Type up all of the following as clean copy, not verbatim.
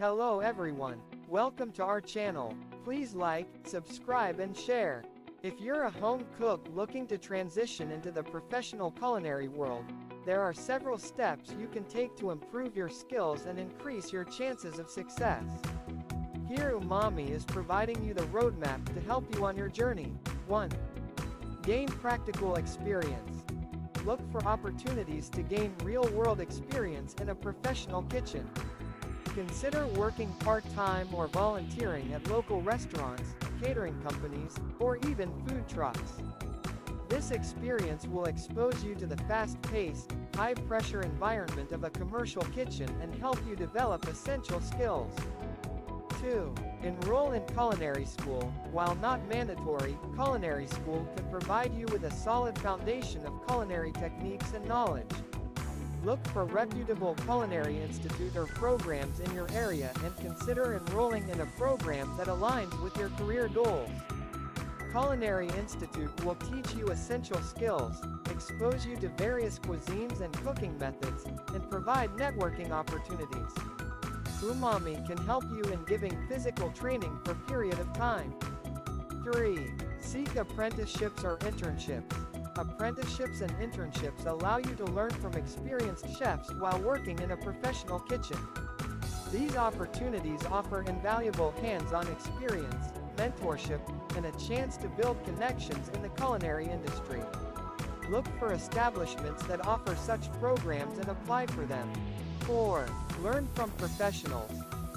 Hello everyone, welcome to our channel. Please like, subscribe and share. If you're a home cook looking to transition into the professional culinary world, there are several steps you can take to improve your skills and increase your chances of success. Here Umami is providing you the roadmap to help you on your journey. 1. Gain practical experience. Look for opportunities to gain real-world experience in a professional kitchen. Consider working part-time or volunteering at local restaurants, catering companies, or even food trucks. This experience will expose you to the fast-paced, high-pressure environment of a commercial kitchen and help you develop essential skills. 2. Enroll in culinary school. While not mandatory, culinary school can provide you with a solid foundation of culinary techniques and knowledge. Look for reputable culinary institute or programs in your area and consider enrolling in a program that aligns with your career goals. Culinary Institute will teach you essential skills, expose you to various cuisines and cooking methods, and provide networking opportunities. Umami can help you in giving physical training for a period of time. 3. Seek apprenticeships or internships. Apprenticeships and internships allow you to learn from experienced chefs while working in a professional kitchen. These opportunities offer invaluable hands-on experience, mentorship, and a chance to build connections in the culinary industry. Look for establishments that offer such programs and apply for them. 4. Learn from professionals.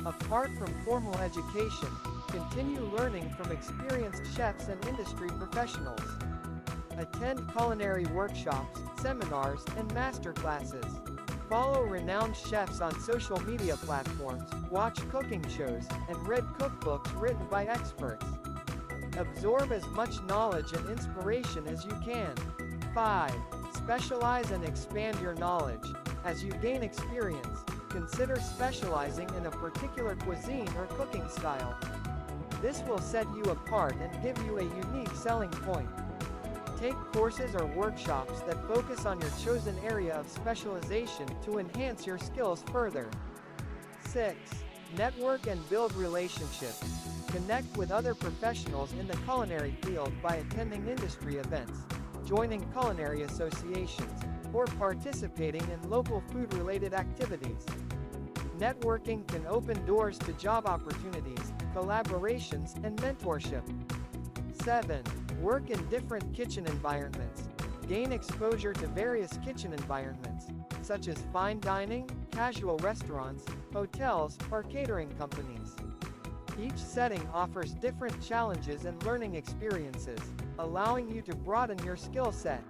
Apart from formal education, continue learning from experienced chefs and industry professionals. Attend culinary workshops, seminars, and masterclasses. Follow renowned chefs on social media platforms, watch cooking shows, and read cookbooks written by experts. Absorb as much knowledge and inspiration as you can. 5. Specialize and expand your knowledge. As you gain experience, consider specializing in a particular cuisine or cooking style. This will set you apart and give you a unique selling point. Take courses or workshops that focus on your chosen area of specialization to enhance your skills further. 6. Network and build relationships. Connect with other professionals in the culinary field by attending industry events, joining culinary associations, or participating in local food-related activities. Networking can open doors to job opportunities, collaborations, and mentorship. 7. Work in different kitchen environments. Gain exposure to various kitchen environments, such as fine dining, casual restaurants, hotels, or catering companies. Each setting offers different challenges and learning experiences, allowing you to broaden your skill set.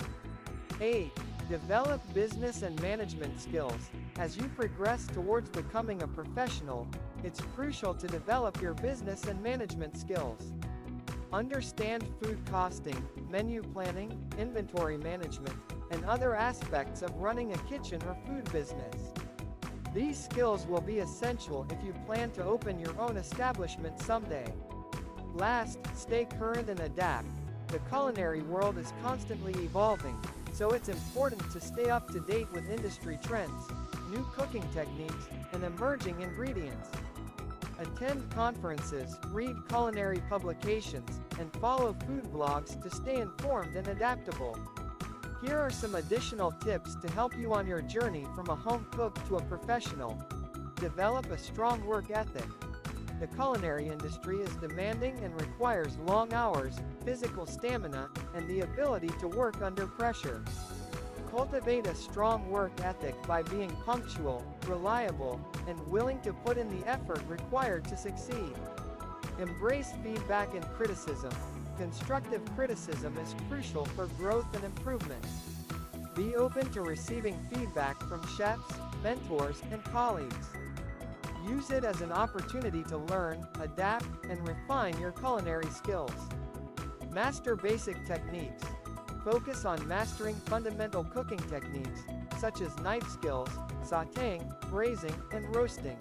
8. Develop business and management skills. As you progress towards becoming a professional, it's crucial to develop your business and management skills. Understand food costing, menu planning, inventory management, and other aspects of running a kitchen or food business. These skills will be essential if you plan to open your own establishment someday. Last, stay current and adapt. The culinary world is constantly evolving, so it's important to stay up to date with industry trends, new cooking techniques, and emerging ingredients. Attend conferences, read culinary publications, and follow food blogs to stay informed and adaptable. Here are some additional tips to help you on your journey from a home cook to a professional. Develop a strong work ethic. The culinary industry is demanding and requires long hours, physical stamina, and the ability to work under pressure. Cultivate a strong work ethic by being punctual, reliable, and willing to put in the effort required to succeed. Embrace feedback and criticism. Constructive criticism is crucial for growth and improvement. Be open to receiving feedback from chefs, mentors, and colleagues. Use it as an opportunity to learn, adapt, and refine your culinary skills. Master basic techniques. Focus on mastering fundamental cooking techniques, such as knife skills, sautéing, braising, and roasting.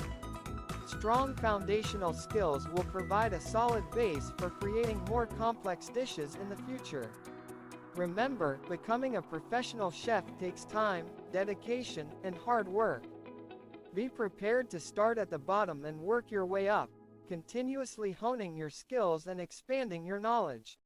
Strong foundational skills will provide a solid base for creating more complex dishes in the future. Remember, becoming a professional chef takes time, dedication, and hard work. Be prepared to start at the bottom and work your way up, continuously honing your skills and expanding your knowledge.